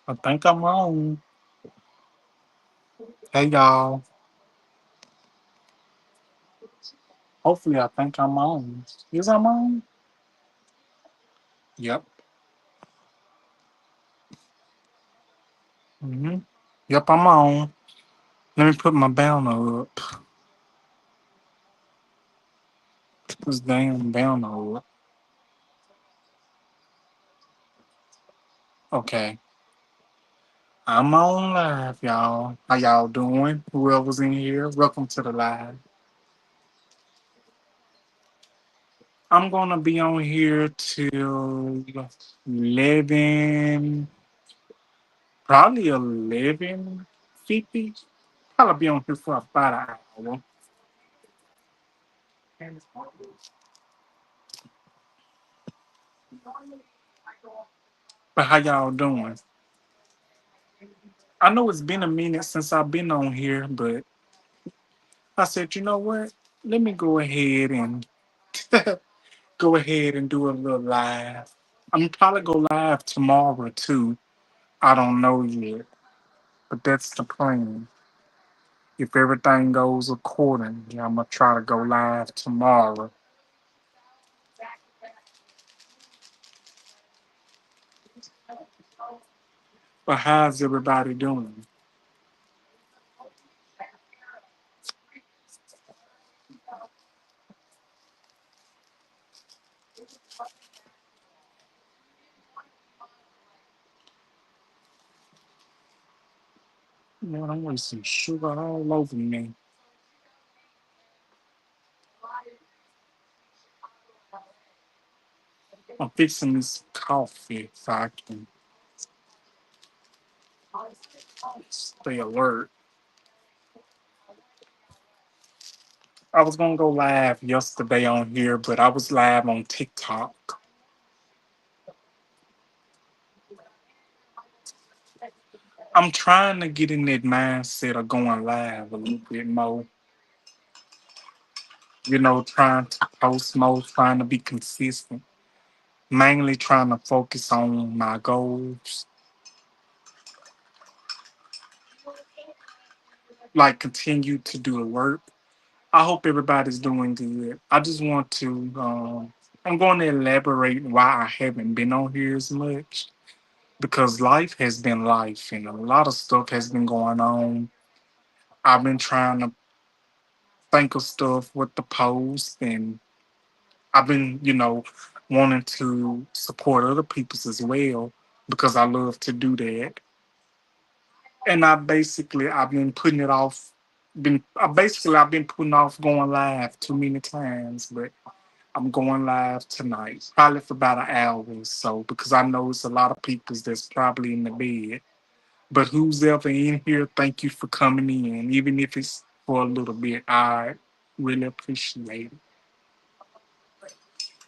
I think I'm on. Hey y'all. Hopefully I think I'm on. Is I'm on? Yep. hmm Yep, I'm on. Let me put my banner up. This damn banner up. Okay. I'm on live, y'all. How y'all doing? Whoever's in here, welcome to the live. I'm gonna be on here till 11, probably 11:50. Probably be on here for about an hour. But how y'all doing? I know it's been a minute since I've been on here, but I said, you know what? Let me go ahead and go ahead and do a little live. I'm probably go live tomorrow too. I don't know yet, but that's the plan. If everything goes accordingly, I'm gonna try to go live tomorrow. But how's everybody doing? Man, I'm wasting sugar all over me. I'm fixing this coffee so I can stay alert. I was gonna go live yesterday on here, but I was live on TikTok. I'm trying to get in that mindset of going live a little bit more. Trying to post more, trying to be consistent. Mainly trying to focus on my goals, like continue to do the work. I hope everybody's doing good. I just want to. I'm going to elaborate why I haven't been on here as much because life has been life, and a lot of stuff has been going on. I've been trying to think of stuff with the post, and I've been, wanting to support other people's as well because I love to do that. And I've been putting it off. I've been putting off going live too many times, but I'm going live tonight, probably for about an hour or so, because I know it's a lot of people that's probably in the bed. But who's ever in here, thank you for coming in, even if it's for a little bit. I really appreciate it.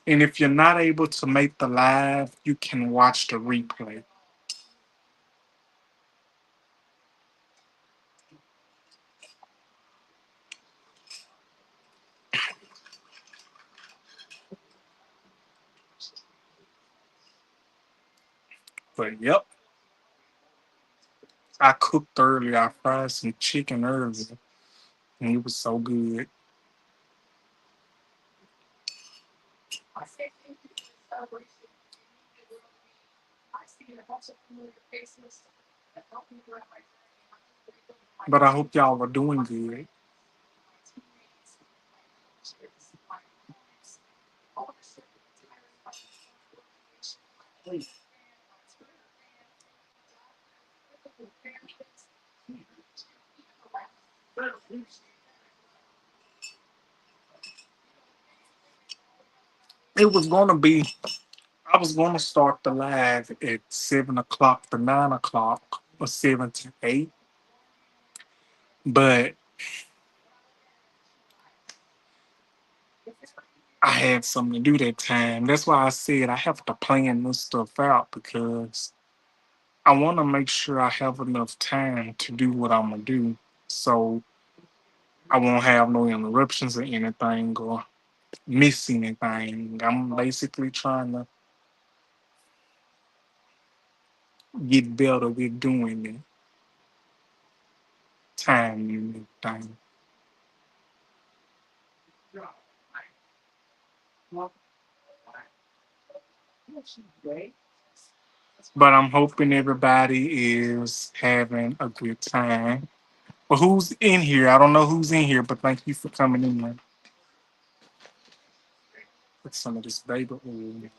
And if you're not able to make the live, you can watch the replay. But yep, I cooked earlier. I fried some chicken earlier, and it was so good. But I hope y'all are doing good. It was gonna be. I was gonna start the live at 7 o'clock to 9 o'clock or 7 to 8, but I had something to do that time. That's why I said I have to plan this stuff out because I want to make sure I have enough time to do what I'm gonna do, so I won't have no interruptions or anything or miss anything. I'm basically trying to get better with doing it. Time and everything. But I'm hoping everybody is having a good time. But who's in here? I don't know who's in here, but thank you for coming in. Put some of this baby oil.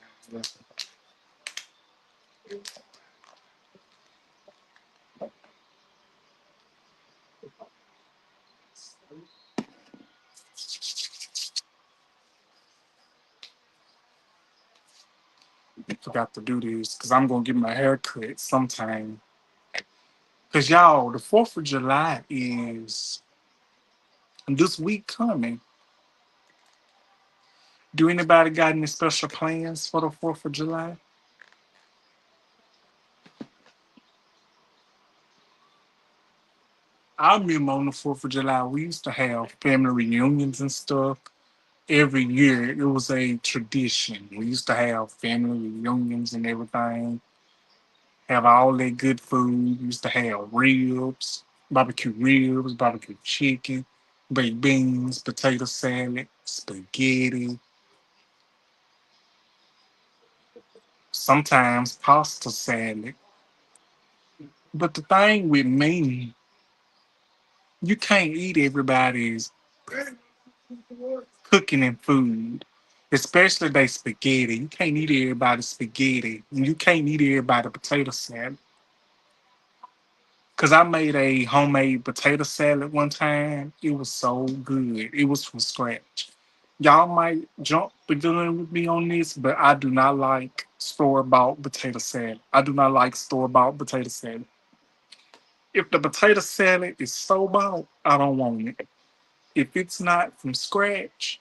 Forgot to do this because I'm gonna get my hair cut sometime. Cause y'all, the 4th of July is this week coming. Do anybody got any special plans for the 4th of July? I remember on the 4th of July we used to have family reunions and stuff. Every year it was a tradition. We used to have family reunions and everything. Have all that good food. Used to have ribs, barbecue chicken, baked beans, potato salad, spaghetti, sometimes pasta salad. But the thing with me, you can't eat everybody's cooking and food, especially they spaghetti. You can't eat everybody's spaghetti, and you can't eat everybody's potato salad. Cause I made a homemade potato salad one time. It was so good. It was from scratch. Y'all might jump the gun with me on this, but I do not like store bought potato salad. I do not like store bought potato salad. If the potato salad is store bought, I don't want it. If it's not from scratch,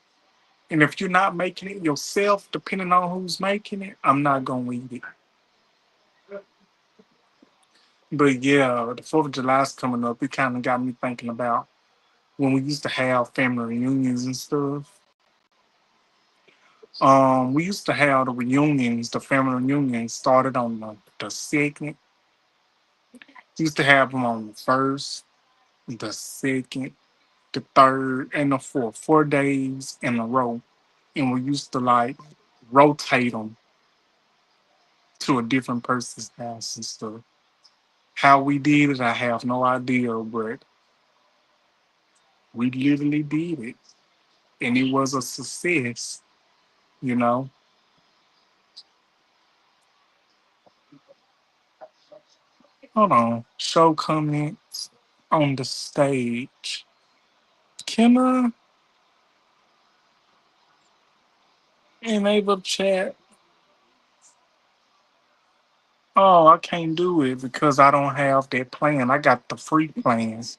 and if you're not making it yourself, depending on who's making it, I'm not gonna eat it. But yeah, the 4th of July is coming up. It kind of got me thinking about when we used to have family reunions and stuff. We used to have the reunions, the family reunions started on the second. Used to have them on the first, the second, the third, and the fourth, 4 days in a row. And we used to like rotate them to a different person's house and stuff. How we did it, I have no idea, but we literally did it. And it was a success, you know. Hold on. Show comments on the stage. Can I enable chat? Oh, I can't do it because I don't have that plan. I got the free plans.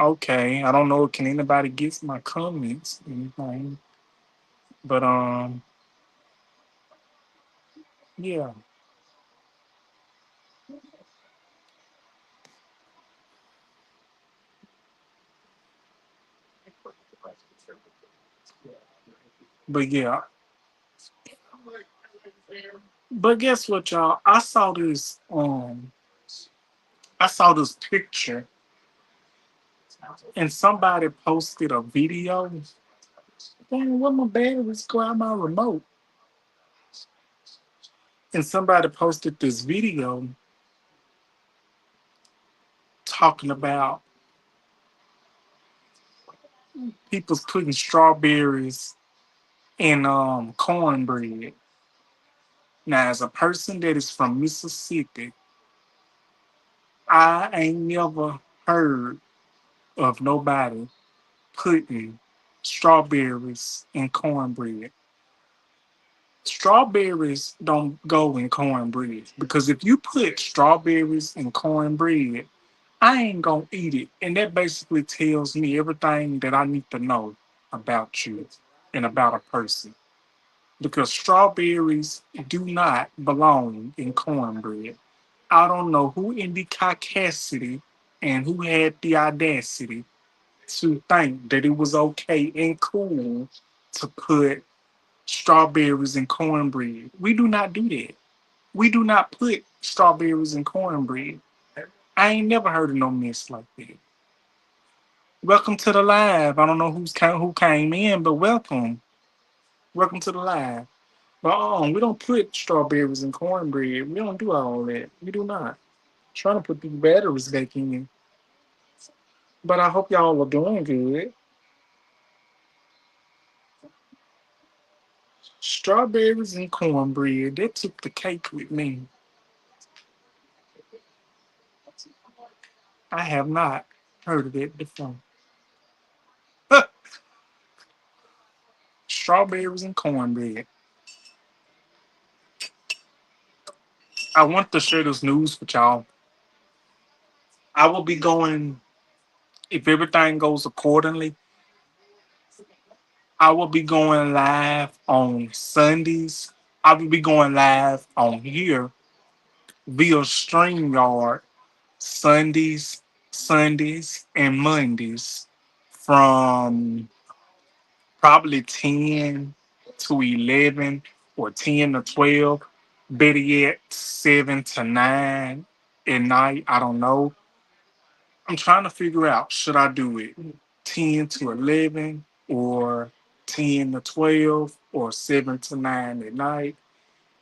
Okay. I don't know. Can anybody get my comments? Anything? But yeah. But yeah. But guess what, y'all? I saw this picture and somebody posted a video. Dang, where my batteries go out my remote? And somebody posted this video talking about people's putting strawberries in cornbread. Now, as a person that is from Mississippi, I ain't never heard of nobody putting strawberries in cornbread. Strawberries don't go in cornbread because if you put strawberries in cornbread, I ain't gonna eat it. And that basically tells me everything that I need to know about you and about a person. Because strawberries do not belong in cornbread. I don't know who in the caucasity and who had the audacity to think that it was okay and cool to put strawberries in cornbread. We do not do that. We do not put strawberries in cornbread. I ain't never heard of no mess like that. Welcome to the live. I don't know who came in, but welcome. Welcome to the live. But we don't put strawberries in cornbread. We don't do all that. We do not. Trying to put these batteries back in. But I hope y'all are doing good. Strawberries and cornbread. That took the cake with me. I have not heard of it before. Strawberries and cornbread. I want to share this news with y'all. I will be going, if everything goes accordingly, I will be going live on Sundays. I will be going live on here via StreamYard Sundays, and Mondays from probably 10 to 11 or 10 to 12. Better yet, 7 to 9 at night. I don't know. I'm trying to figure out, should I do it 10 to 11 or 10 to 12 or 7 to 9 at night?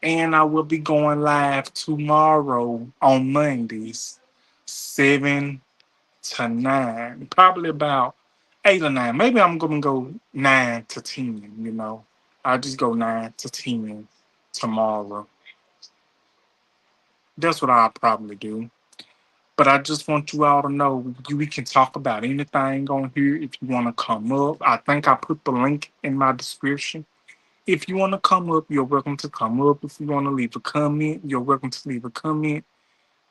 And I will be going live tomorrow on Mondays, 7 to 9, probably about 8 or 9. Maybe I'm going to go 9 to 10, you know. I'll just go 9 to 10 tomorrow. That's what I'll probably do. But I just want you all to know we can talk about anything on here if you want to come up. I think I put the link in my description. If you want to come up, you're welcome to come up. If you want to leave a comment, you're welcome to leave a comment.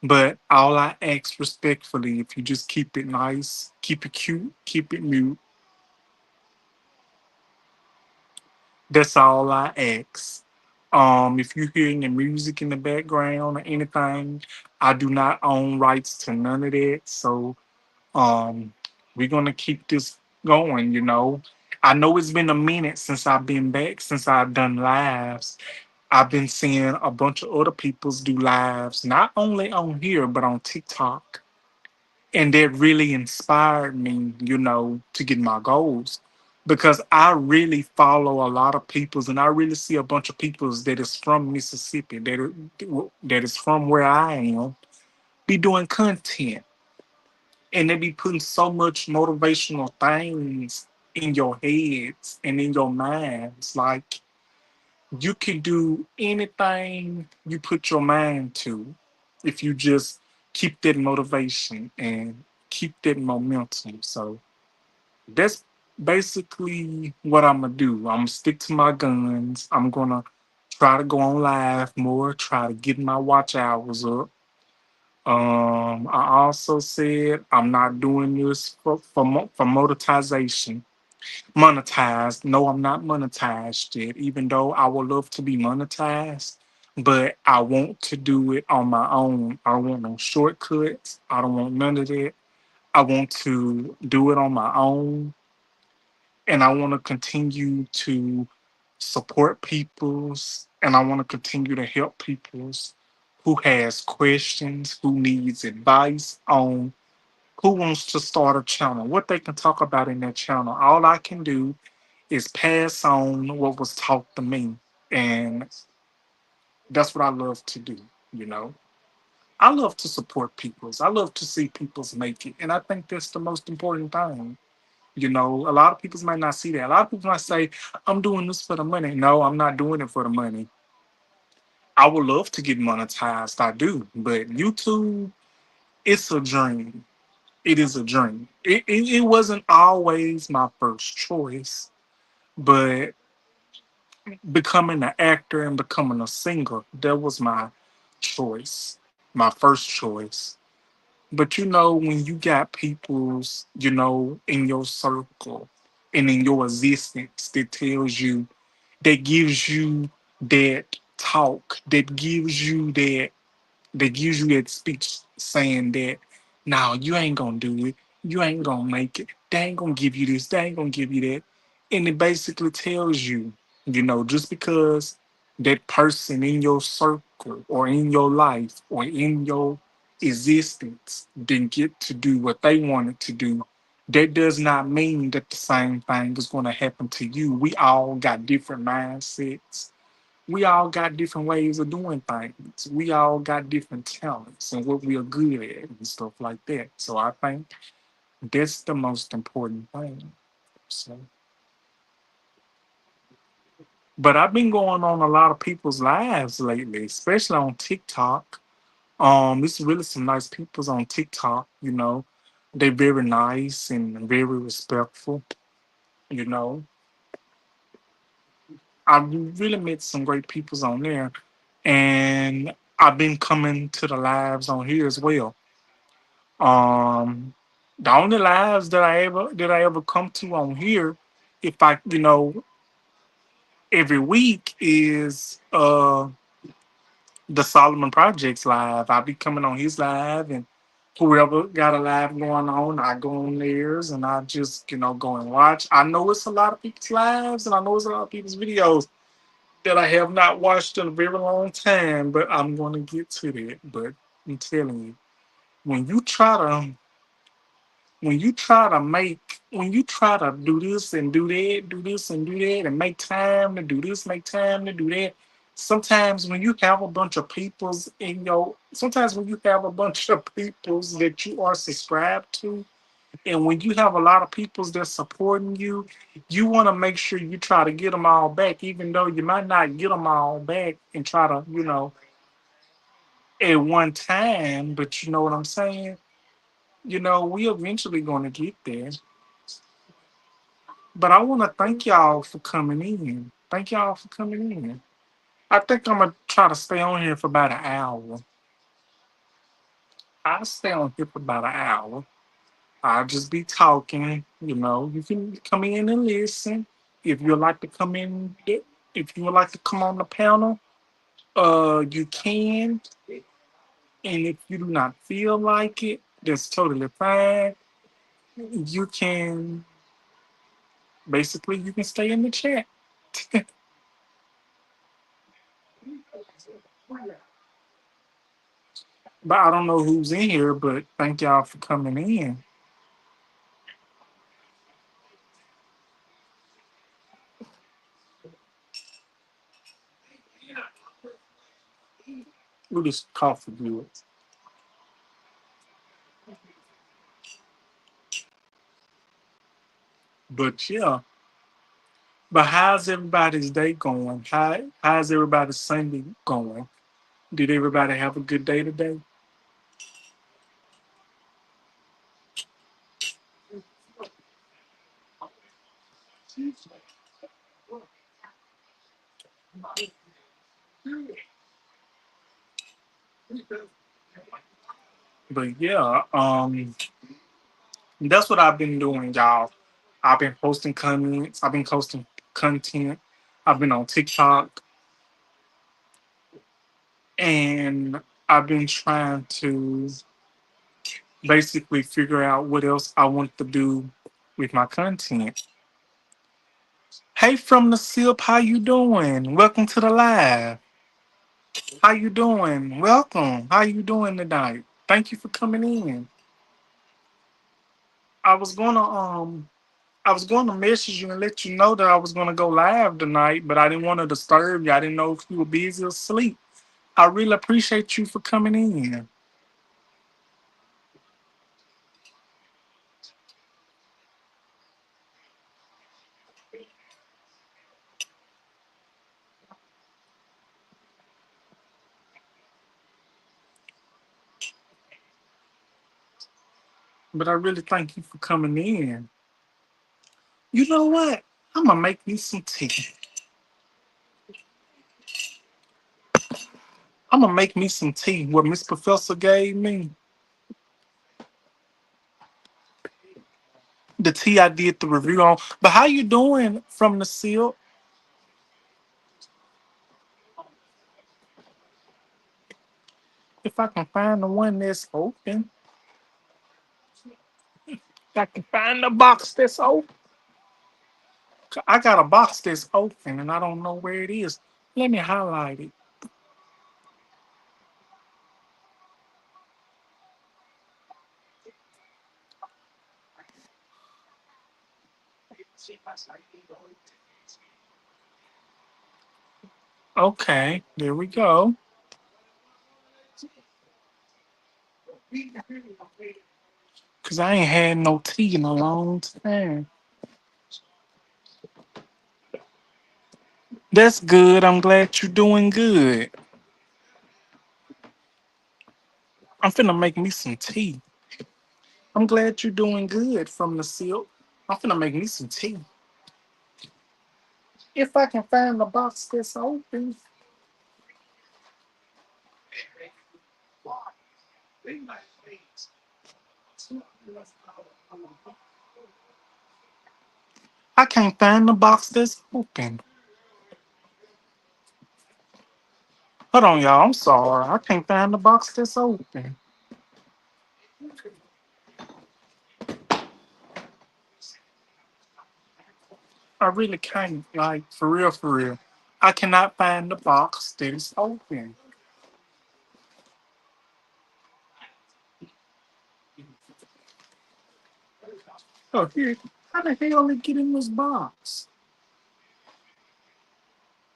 But all I ask respectfully, if you just keep it nice, keep it cute, keep it mute, that's all I ask. If you hear any music in the background or anything, I do not own rights to none of that. So um we're gonna keep this going, you know. I know it's been a minute since I've been back, since I've done lives. I've been seeing a bunch of other people's do lives, not only on here, but on TikTok. And that really inspired me, you know, to get my goals. Because I really follow a lot of people's and I really see a bunch of people's that is from Mississippi, that is from where I am, be doing content and they be putting so much motivational things in your heads and in your minds. Like you can do anything you put your mind to if you just keep that motivation and keep that momentum. So that's basically what I'm gonna do. I'm gonna stick to my guns. I'm gonna try to go on live more, try to get my watch hours up. I also said I'm not doing this for monetization. Monetized. No, I'm not monetized yet, even though I would love to be monetized. But I want to do it on my own. I don't want no shortcuts. I don't want none of that. I want to do it on my own. And I want to continue to support people's and I want to continue to help people's who has questions, who needs advice on who wants to start a channel, what they can talk about in that channel. All I can do is pass on what was taught to me. And that's what I love to do, you know. I love to support people's. I love to see people's make it. And I think that's the most important thing. You know, a lot of people might not see that. A lot of people might say, I'm doing this for the money. No, I'm not doing it for the money. I would love to get monetized. I do. But YouTube, it's a dream. It is a dream. It wasn't always my first choice, but becoming an actor and becoming a singer, that was my choice, my first choice. But you know, when you got people's, you know, in your circle and in your existence that tells you, that gives you that talk, that gives you that speech saying that, no, you ain't gonna do it, you ain't gonna make it, they ain't gonna give you this, they ain't gonna give you that. And it basically tells you, you know, just because that person in your circle or in your life or in your existence didn't get to do what they wanted to do, that does not mean that the same thing is going to happen to you. We all got different mindsets. We all got different ways of doing things. We all got different talents and what we are good at and stuff like that. So I think that's the most important thing. So, but I've been going on a lot of people's lives lately, especially on TikTok. It's really some nice peoples on TikTok, you know. They're very nice and very respectful, you know. I've really met some great peoples on there. And I've been coming to the lives on here as well. Um the only lives that I ever come to on here, if I every week is the Solomon Projects live. I'll be coming on his live, and whoever got a live going on, I go on theirs and I just, go and watch. I know it's a lot of people's lives and I know it's a lot of people's videos that I have not watched in a very long time, but I'm going to get to that. But I'm telling you, when you try to when you try to do this and do that, do this and do that, and make time to do this, make time to do that. Sometimes when you have a bunch of peoples in your, sometimes when you have a bunch of peoples that you are subscribed to, and when you have a lot of peoples that's supporting you, you want to make sure you try to get them all back, even though you might not get them all back and try to, at one time. But you know what I'm saying? We eventually going to get there. But I want to thank y'all for coming in. Thank y'all for coming in. I think I'm gonna try to stay on here for about an hour. I'll stay on here for about an hour. I'll just be talking. You can come in and listen. If you'd like to come in, if you would like to come on the panel, you can. And if you do not feel like it, that's totally fine. You can you can stay in the chat. But I don't know who's in here, but thank y'all for coming in. Who this coffee good? But yeah. But how's everybody's day going? How's everybody's Sunday going? Did everybody have a good day today? But yeah, that's what I've been doing, y'all. I've been posting comments. I've been posting content. I've been on TikTok, and I've been trying to basically figure out what else I want to do with my content. Hey, from the SIP, how you doing? Welcome to the live. How you doing? Welcome. How you doing tonight? Thank you for coming in. I was gonna I was gonna message you and let you know that I was gonna go live tonight, but I didn't want to disturb you. I didn't know if you were busy or asleep. I really appreciate you for coming in. But I really thank you for coming in. You know what? I'm gonna make me some tea. I'm gonna make me some tea. What Miss Professor gave me, the tea I did the review on. But how you doing from the seal? If I can find the one that's open, if I can find the box that's open. I got a box that's open and I don't know where it is. Let me highlight it. Okay, there we go. Cause I ain't had no tea in a long time. That's good. I'm glad you're doing good. I'm finna make me some tea. I'm glad you're doing good from the silk. I'm finna make me some tea. If I can find the box that's open. I can't find the box that's open. Hold on, y'all. I'm sorry. I can't find the box that's open. I really can't. Like, for real, for real. I cannot find the box that is open. Oh, here. How the hell did it get in this box?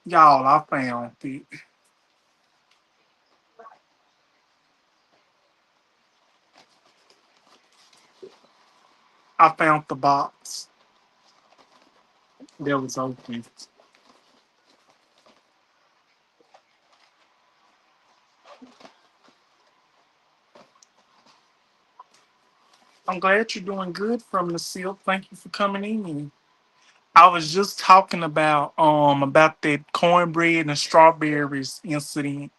Y'all, I found it. I found the box that was open. I'm glad you're doing good from the seal. Thank you for coming in. I was just talking about that cornbread and strawberries incident.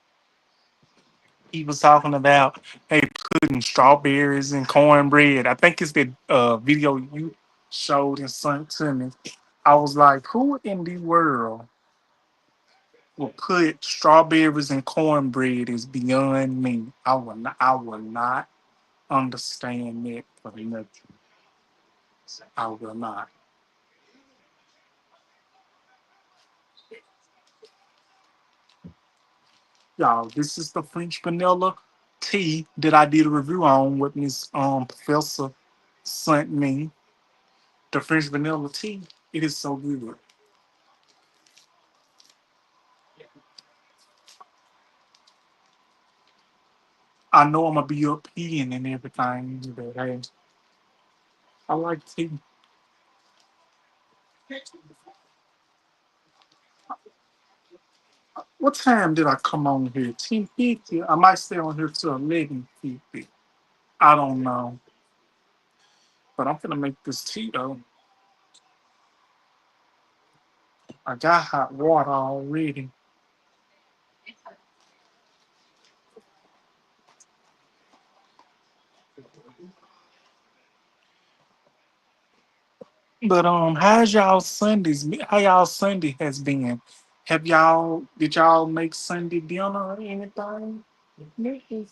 He was talking about putting strawberries in cornbread. I think it's the video you showed and sent to me. I was like, who in the world will put strawberries in cornbread is beyond me. I will not understand that for nothing. I will not. Y'all, this is the French vanilla tea that I did a review on with Miss Professor sent me. The French vanilla tea. It is so good. I know I'm gonna be up peeing and everything, but hey, I like tea. What time did I come on here? 10:50. I might stay on here till 11:50. I don't know, but I'm gonna make this tea though. I got hot water already. But how's y'all Sundays? How y'all Sunday has been? Did y'all make Sunday dinner or anything? Yes.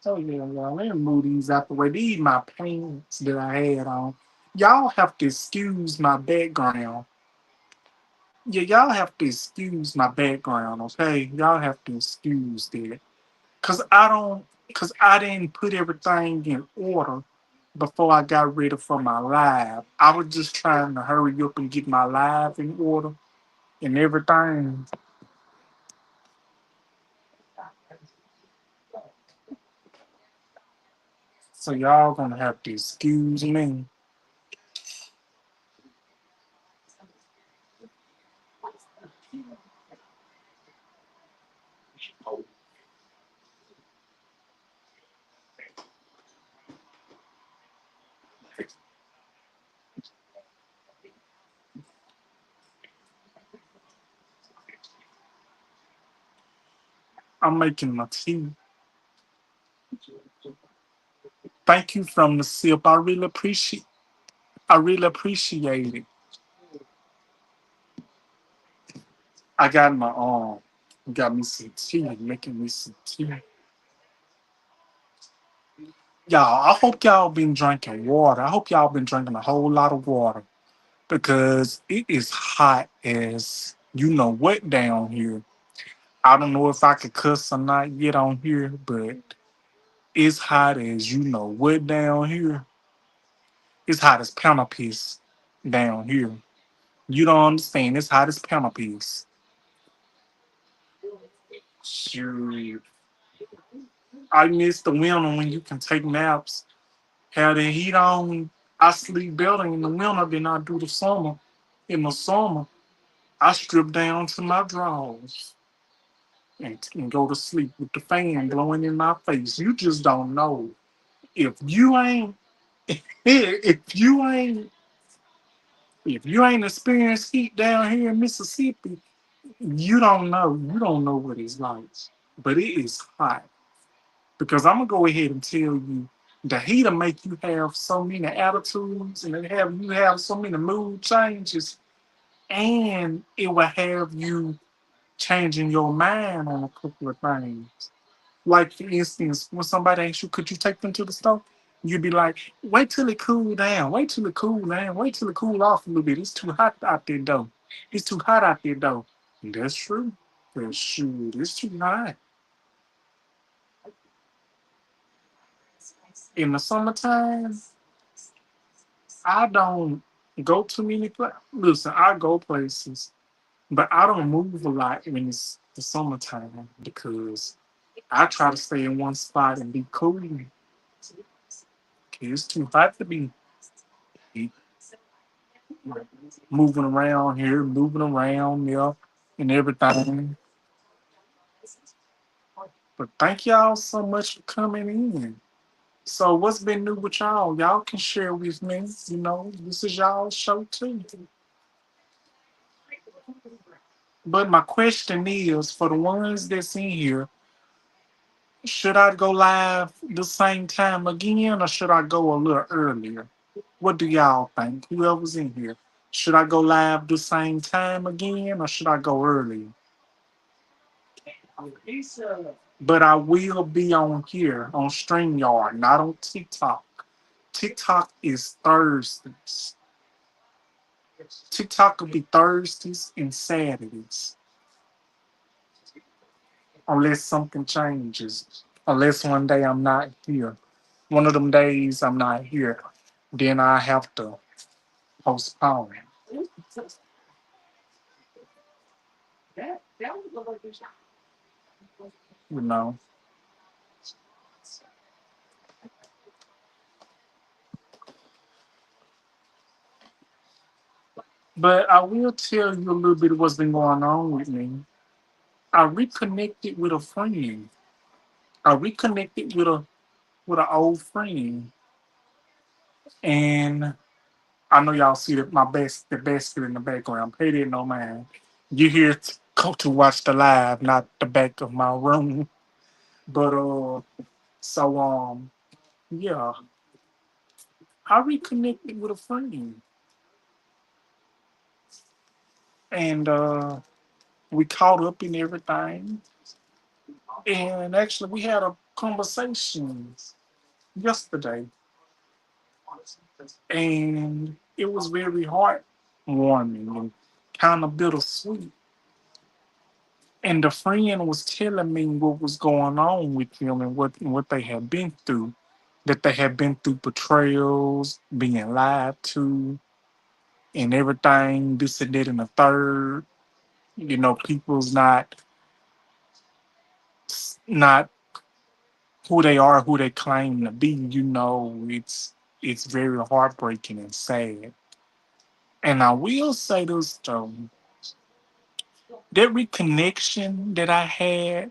Oh yeah, y'all. Let me move these out the way. These my pants that I had on. Y'all have to excuse my background. Yeah, y'all have to excuse my background, okay? Y'all have to excuse that. Cause I didn't put everything in order before I got ready for my live. I was just trying to hurry up and get my live in order and everything. So y'all gonna have to excuse me. I'm making my tea. Thank you from the sip. I really appreciate it. I got my got me some tea, making me some tea. Y'all, I hope y'all been drinking water. I hope y'all been drinking a whole lot of water because it is hot as. You know what down here? I don't know if I could cuss or not yet on here, but it's hot as you know what down here. It's hot as pound piece down here. You don't understand. It's hot as pound piece. Shoot. I miss the winter when you can take naps. Have the heat on. I sleep better in the winter than I do the summer. In the summer, I strip down to my drawers and go to sleep with the fan blowing in my face. You just don't know. If you ain't, if you ain't, if you ain't experienced heat down here in Mississippi, you don't know. You don't know what it's like. But it is hot. Because I'm gonna go ahead and tell you the heat'll make you have so many attitudes and it have you have so many mood changes and it will have you changing your mind on a couple of things. Like for instance, when somebody asks you, could you take them to the store? You'd be like, wait till it cool down, wait till it cool down, wait till it cool off a little bit. It's too hot out there though. It's too hot out there though. And that's true. But shoot, it's too hot. In the summertime, I don't go to many places. Listen, I go places, but I don't move a lot when it's the summertime because I try to stay in one spot and be cool. It's too hot to be moving around here, moving around there, and everything. But thank y'all so much for coming in. So, what's been new with y'all? Y'all can share with me. You know, this is y'all's show too. But my question is for the ones that's in here, should I go live the same time again or should I go a little earlier? What do y'all think? Whoever's in here. Should I go live the same time again or should I go earlier? But I will be on here on StreamYard, not on TikTok. TikTok is Thursdays. TikTok will be Thursdays and Saturdays, unless something changes. Unless one day I'm not here. One of them days I'm not here, then I have to postpone. You know. But I will tell you a little bit of what's been going on with me. I reconnected with a friend. I reconnected with an old friend, and I know y'all see that the basket in the background. Pay that no mind. You here to go to watch the live, not the back of my room. But so yeah, I reconnected with a friend, and we caught up in everything. And actually, we had a conversation yesterday, and it was very heartwarming and kind of bittersweet. And the friend was telling me what was going on with them and what they had been through. That they had been through betrayals, being lied to, and everything, this and that and the third. You know, people's not who they are, who they claim to be. You know, it's very heartbreaking and sad. And I will say this though, that reconnection that I had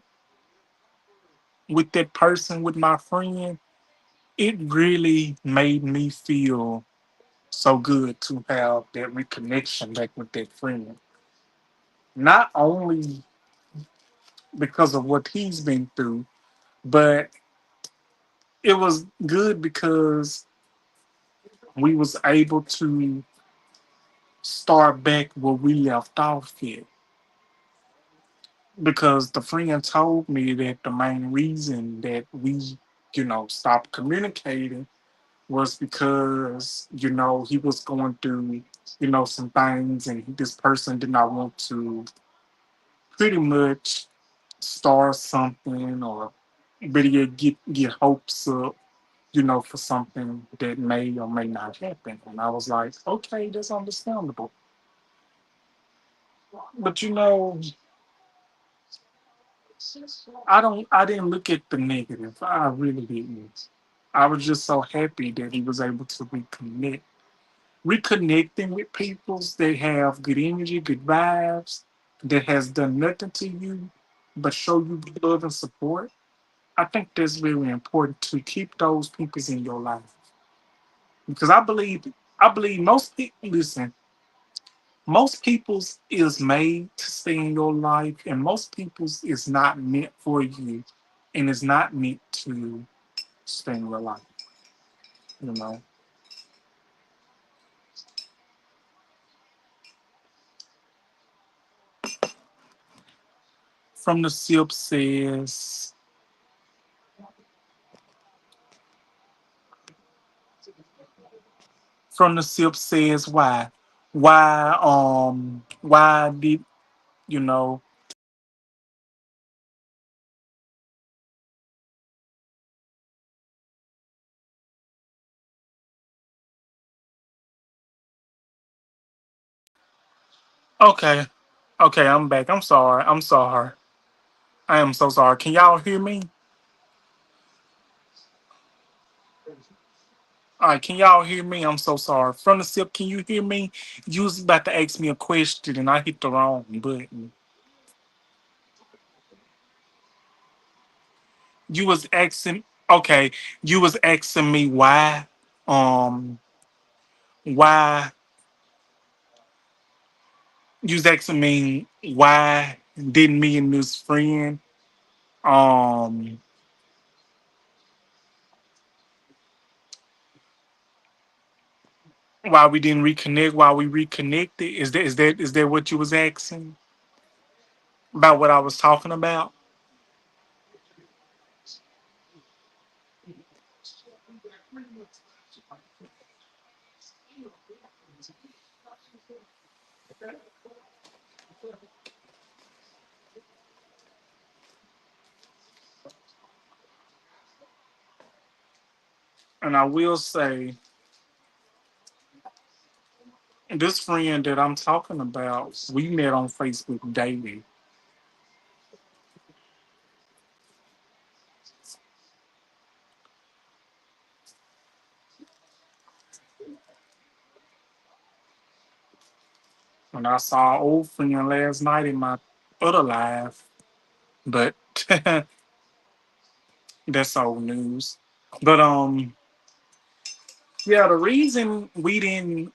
with that person, with my friend, it really made me feel so good to have that reconnection back with that friend. Not only because of what he's been through, but it was good because we was able to start back where we left off at. Because the friend told me that the main reason that we, stopped communicating was because, he was going through some things, and this person did not want to pretty much start something or really get hopes up, for something that may or may not happen. And I was like, okay, that's understandable. But I didn't look at the negative. I really didn't. I was just so happy that he was able to reconnecting with people that have good energy, good vibes, that has done nothing to you but show you love and support. I think that's very important to keep those people in your life because I believe most people listen. Most people's is made to stay in your life, and most people's is not meant for you, and is not meant to stay in your life. You know, from the SIP says why did you know okay, okay, I'm back. I'm sorry. I am so sorry. Can y'all hear me? All right, can y'all hear me? I'm so sorry. From the SIP, can you hear me? You was about to ask me a question and I hit the wrong button. You was asking okay, you was asking me um why you was asking me why didn't me and this friend um why we didn't reconnect, why we reconnected. Is that what you was asking about what I was talking about? And I will say this friend that I'm talking about, we met on Facebook daily. And I saw an old friend last night in my other life, but that's old news. But yeah, the reason we didn't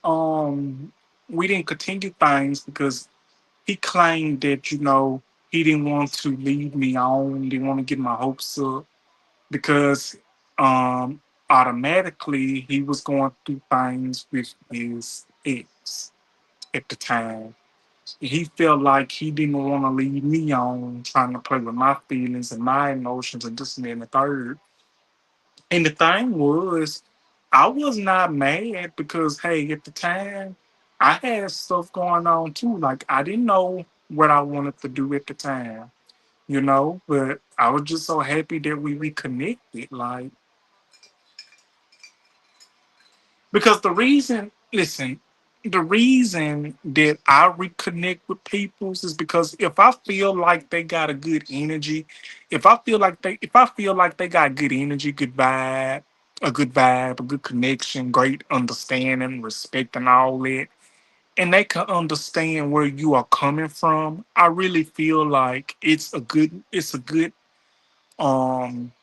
continue things because he claimed that he didn't want to lead me on, didn't want to get my hopes up because um automatically he was going through things with his ex at the time. He felt like he didn't want to lead me on, trying to play with my feelings and my emotions and this and that and the third. And the thing was, I was not mad because, hey, at the time, I had stuff going on too. Like, I didn't know what I wanted to do at the time, but I was just so happy that we reconnected. Like, because listen, the reason that I reconnect with people is because if I feel like they got a good energy, if I feel like they got good energy, a good connection, great understanding, respect and all that, and they can understand where you are coming from, I really feel like um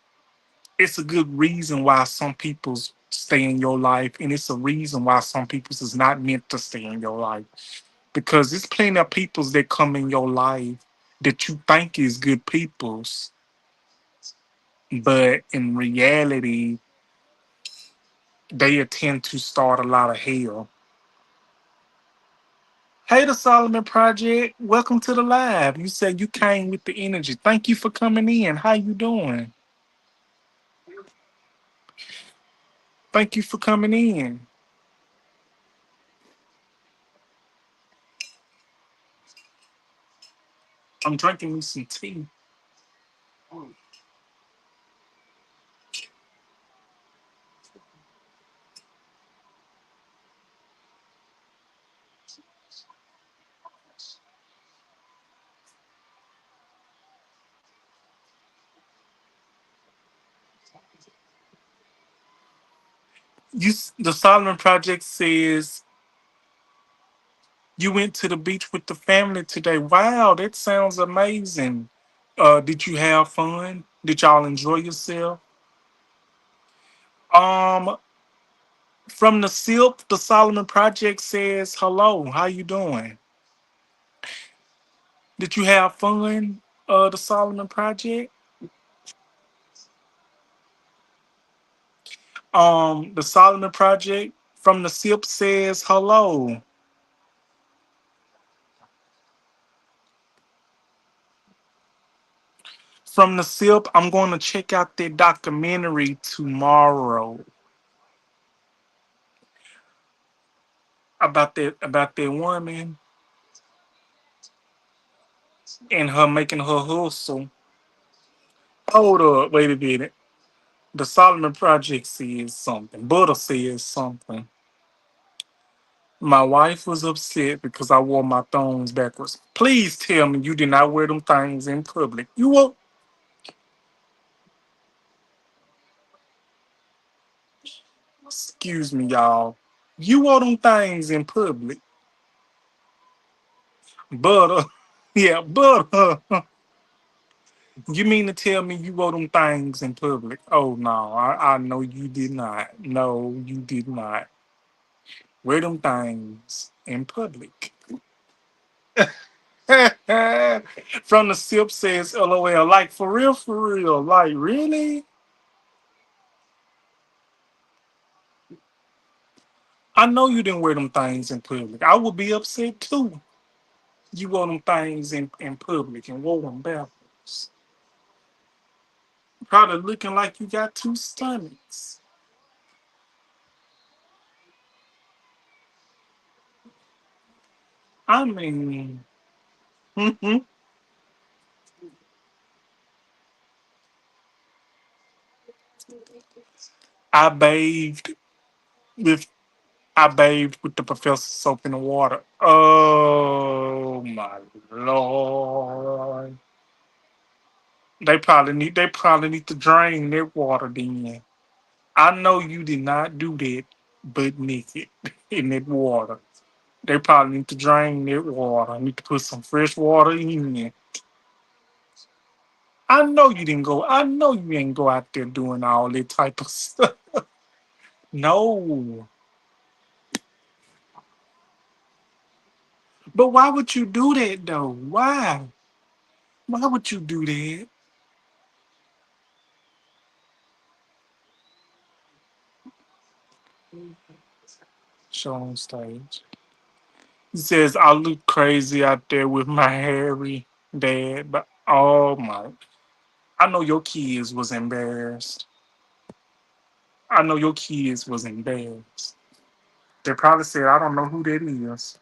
it's a good reason why some people stay in your life, and it's a reason why some people is not meant to stay in your life. Because there's plenty of peoples that come in your life that you think is good peoples, but in reality, they intend to start a lot of hell. Hey, the Solomon Project, welcome to the live. You said you came with the energy. Thank you for coming in. How you doing? Thank you for coming in. I'm drinking me some tea. The Solomon Project says you went to the beach with the family today. Wow, that sounds amazing. Did you have fun? Did y'all enjoy yourself? Um, from the SIP, the Solomon Project says hello. How you doing? Did you have fun? The Solomon Project. The Solomon Project from the SIP says hello. From the SIP, I'm going to check out their documentary tomorrow about that woman and her making her hustle. Hold up, wait a minute. The Solomon Project says something. Buddha says something. My wife was upset because I wore my thongs backwards. Please tell me you did not wear them things in public. You wore, excuse me, y'all. You wore them things in public. Butter. Yeah, butter. You mean to tell me you wore them things in public? Oh no, I know you did not. No, you did not. Wear them things in public. From the sip says LOL, like for real, like really? I know you didn't wear them things in public. I would be upset too. You wore them things in public and wore them backwards. Probably looking like you got two stomachs. I mean, I bathed with I bathed with the professor soap in the water. Oh my lord. They probably need to drain that water then. I know you did not do that but naked in that water. They probably need to drain that water. Need to put some fresh water in it. I know you didn't go. I know you ain't go out there doing all that type of stuff. No. But why would you do that though? Why? Why would you do that? Show on stage. He says I look crazy out there with my hairy dad, but oh my, I know your kids was embarrassed. I know your kids was embarrassed. They probably said, I don't know who that is.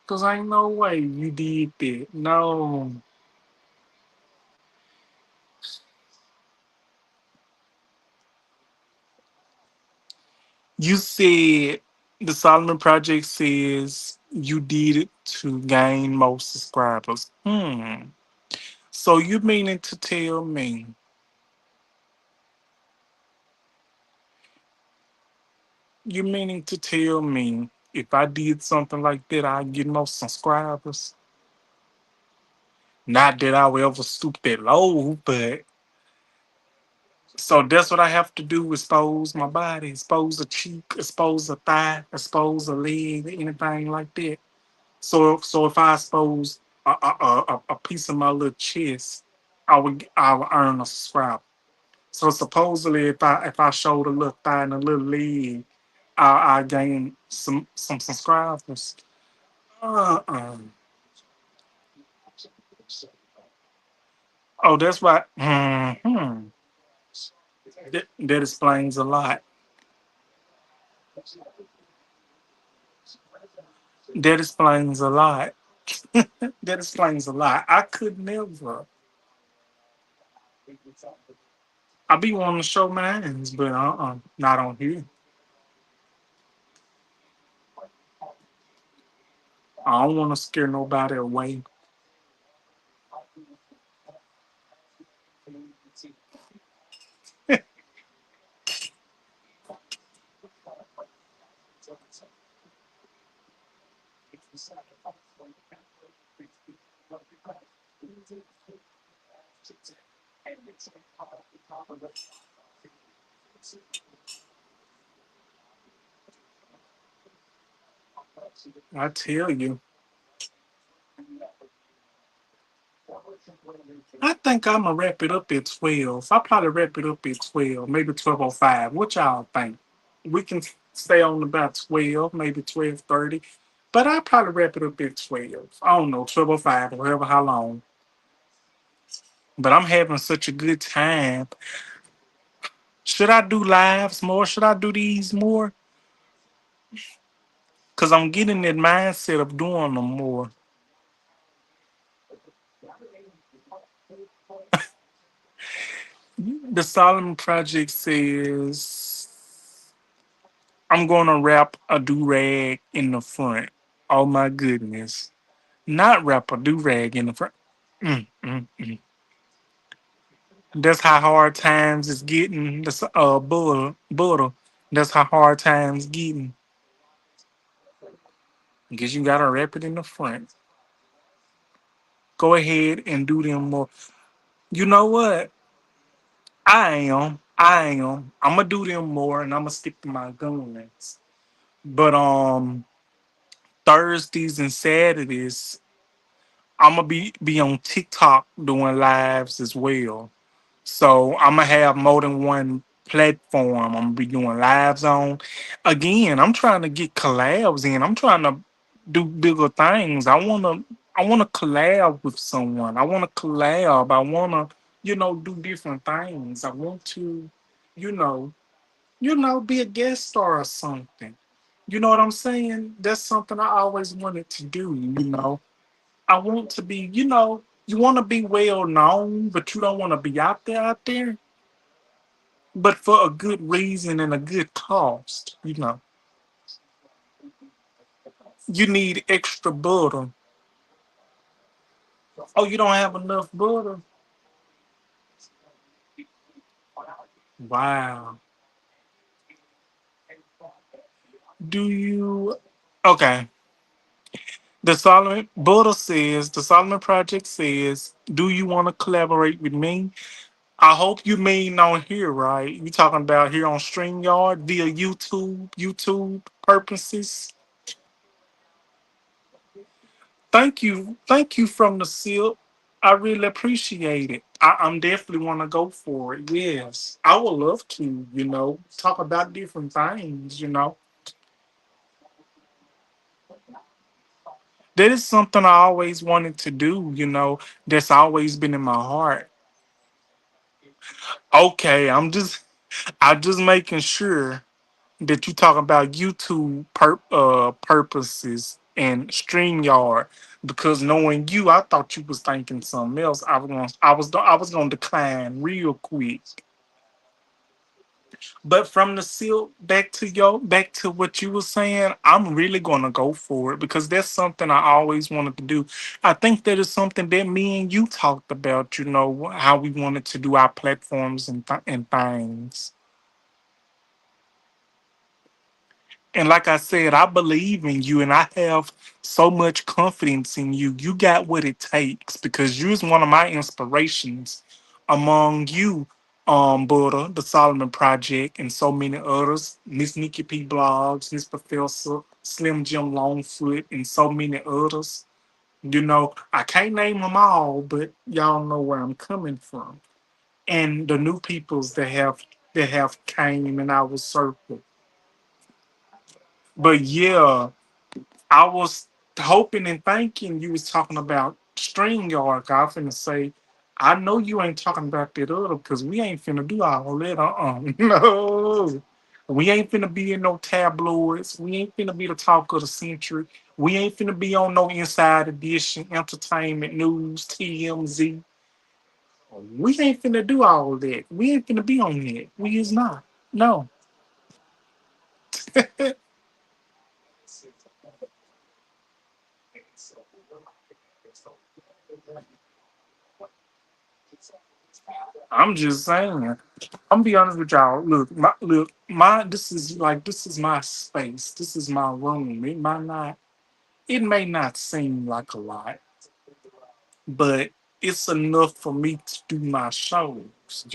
Cause ain't no way you did that. No. You said the Solomon Project says you did it to gain more subscribers. So you meaning to tell me, you meaning to tell me if I did something like that, I'd get more subscribers? Not that I would ever stoop that low, but so that's what I have to do, expose my body, expose a cheek, expose a thigh, expose a leg, anything like that. So if I expose a piece of my little chest, I would earn a subscriber. So supposedly if I showed a little thigh and a little leg, I gain some subscribers. Uh-uh. Oh, that's right. That explains a lot. That explains a lot. That explains a lot. I could never. I be wanting to show mines, but not on here. I don't want to scare nobody away. I tell you. I think I'm gonna wrap it up at 12. I'll probably wrap it up at 12, maybe 12:05. What y'all think? We can stay on about 12, maybe 12:30. But I'll probably wrap it up at 12. I don't know, 12:05 or however how long. But I'm having such a good time. Should I do lives more? Should I do these more? Cause I'm getting that mindset of doing them more. The Solomon Project says I'm gonna wrap a do rag in the front. Oh my goodness. Not wrap a do rag in the front. Mm. That's how hard times is getting. That's butter. That's how hard times getting. Guess you gotta wrap it in the front. Go ahead and do them more. You know what? I'm gonna do them more, and I'm gonna stick to my guns. But Thursdays and Saturdays, I'm gonna be on TikTok doing lives as well. So I'm gonna have more than one platform. I'm gonna be doing lives on. Again, I'm trying to get collabs in. I'm trying to do bigger things. I wanna collab with someone. I wanna collab. I wanna, do different things. I want to, you know, be a guest star or something. You know what I'm saying? That's something I always wanted to do. I want to be, you want to be well known, but you don't want to be out there, but for a good reason and a good cost. You need extra butter. Oh, you don't have enough butter? Wow. Do you? Okay. The Solomon Project says, do you want to collaborate with me? I hope you mean on here, right? You talking about here on StreamYard via YouTube purposes. Thank you from the silk. I really appreciate it. I'm definitely want to go for it. Yes, I would love to. Talk about different things. That is something I always wanted to do. That's always been in my heart. Okay, I'm just making sure that you talk about YouTube purposes and StreamYard, because knowing you, I thought you was thinking something else. I was gonna decline real quick. But from the silk back to what you were saying, I'm really gonna go for it because that's something I always wanted to do. I think that is something that me and you talked about. How we wanted to do our platforms and things. And like I said, I believe in you and I have so much confidence in you. You got what it takes because you're one of my inspirations among you, Buddha, the Solomon Project, and so many others. Miss Nikki P. Blogs, Miss Professor, Slim Jim Longfoot, and so many others. I can't name them all, but y'all know where I'm coming from. And the new peoples that have came in our circle. But yeah, I was hoping and thinking you was talking about StreamYard. I was finna say I know you ain't talking about that other because we ain't finna do all that. No. We ain't finna be in no tabloids. We ain't finna be the talk of the century. We ain't finna be on no Inside Edition, Entertainment News, TMZ. We ain't finna do all that. We ain't finna be on that. We is not. No. I'm just saying. I'm be honest with y'all. My this is my space. This is my room. It may not seem like a lot, but it's enough for me to do my shows.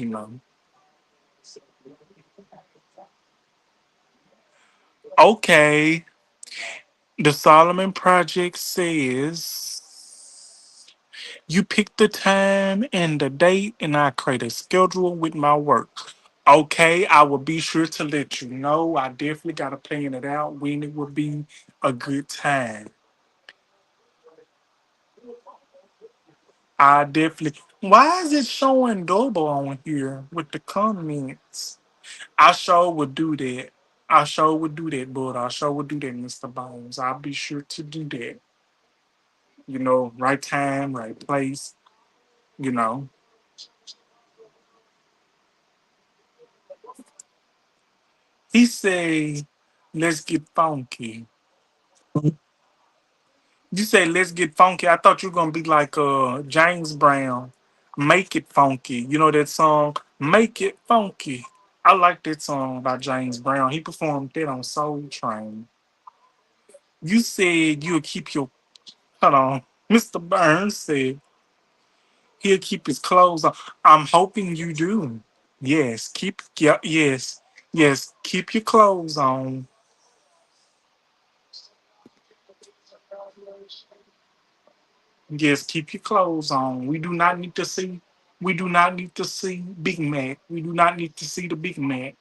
Okay, the Solomon Project says you pick the time and the date, and I create a schedule with my work. Okay, I will be sure to let you know. I definitely got to plan it out when it will be a good time. I definitely. Why is it showing double on here with the comments? I sure would do that. I sure would do that, but I sure would do that, Mr. Bones. I'll be sure to do that. Right time, right place. You know. He say, let's get funky. You say let's get funky. I thought you were gonna be like James Brown. Make it funky. You know that song? Make it funky. I like that song by James Brown. He performed that on Soul Train. You said you'll keep your hold on. Mr. Burns said he'll keep his clothes on. I'm hoping you do. Yes, yes, keep your clothes on. Yes, keep your clothes on. We do not need to see Big Mac. We do not need to see the Big Mac.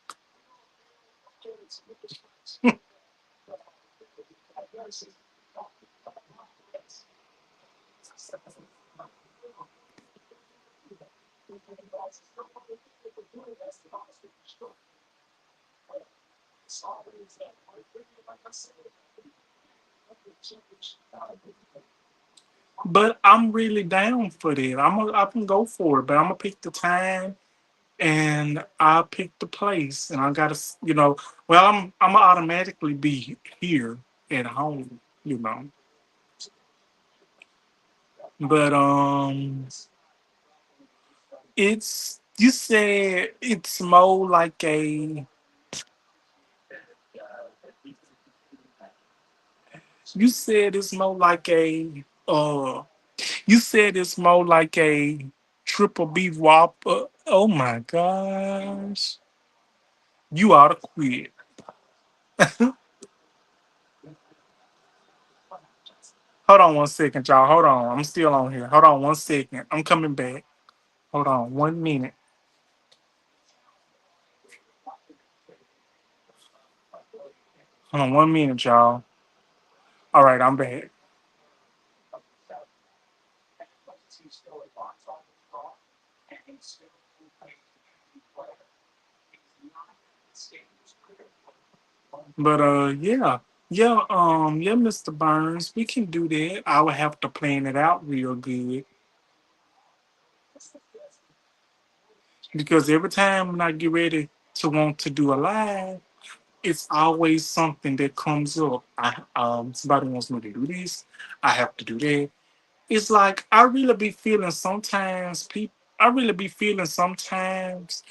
But I'm really down for that. I can go for it, but I'm gonna pick the time and I'll pick the place, and I gotta, well, I'm gonna automatically be here at home, you know. But it's you said it's more like a you said it's more like a you said it's more like a triple B whopper. Oh my gosh. You ought to quit. Hold on 1 second, y'all. Hold on. I'm still on here. Hold on 1 second. I'm coming back. Hold on 1 minute. Hold on 1 minute, y'all. All right, I'm back. But yeah. Yeah, Mr. Burns, we can do that. I would have to plan it out real good because every time when I get ready to want to do a live, it's always something that comes up. Somebody wants me to do this, I have to do that. It's like I really be feeling sometimes people. I really be feeling sometimes.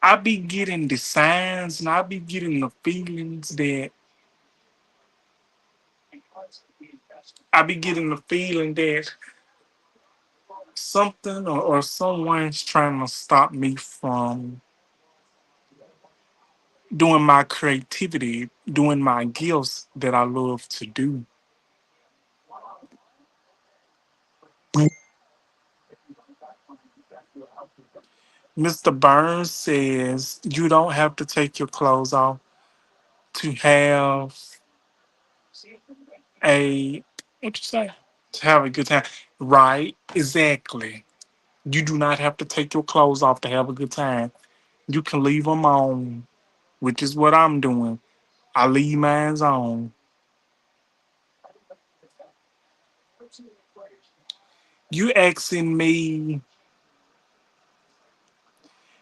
I be getting the signs and I be getting the feelings that I be getting the feeling that something or someone's trying to stop me from doing my creativity, doing my gifts that I love to do. Mr. Burns says you don't have to take your clothes off to have a what you say? To have a good time. Right, exactly. You do not have to take your clothes off to have a good time. You can leave them on, which is what I'm doing. I leave mine on. You asking me,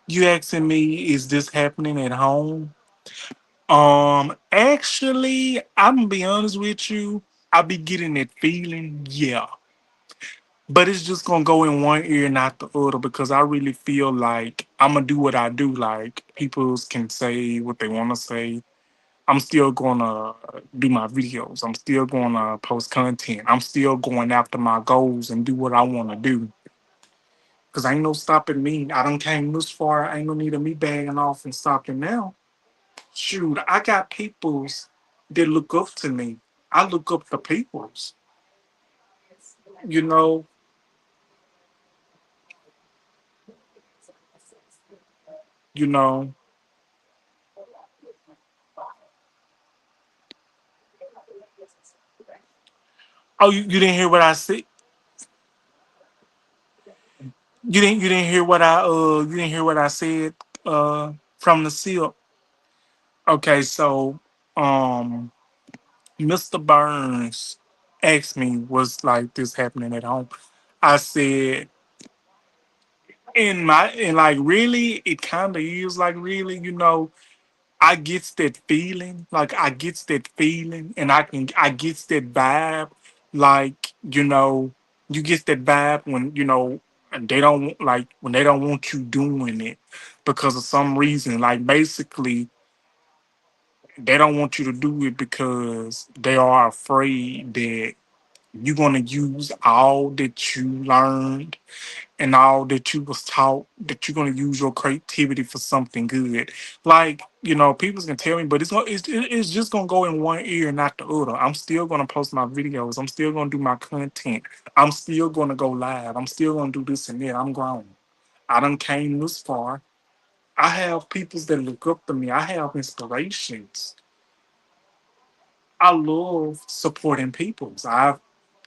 you asking me, is this happening at home? Actually, I'm gonna be honest with you. I be getting that feeling, yeah. But it's just gonna go in one ear, not the other, because I really feel like I'm gonna do what I do. Like people can say what they want to say. I'm still gonna do my videos. I'm still gonna post content. I'm still going after my goals and do what I want to do. Cause ain't no stopping me. I done came this far. Ain't no need of me bagging off and stopping now. Shoot, I got peoples that look up to me. I look up to peoples. You know, you know. Oh, you didn't hear what I said. You didn't hear what you didn't hear what I said from the seal. Okay, so um Mr. Burns asked me, was like this happening at home? I said, and like really, it kind of is like really, I gets that feeling, like I gets that feeling, and I gets that vibe, like you get that vibe when and they don't like when they don't want you doing it because of some reason, like basically they don't want you to do it because they are afraid that you're gonna use all that you learned and all that you was taught, that you're gonna use your creativity for something good. Like people can tell me, but it's just gonna go in one ear, not the other. I'm still gonna post my videos. I'm still gonna do my content. I'm still gonna go live. I'm still gonna do this and that. I'm grown. I done came this far. I have peoples that look up to me. I have inspirations. I love supporting peoples. I've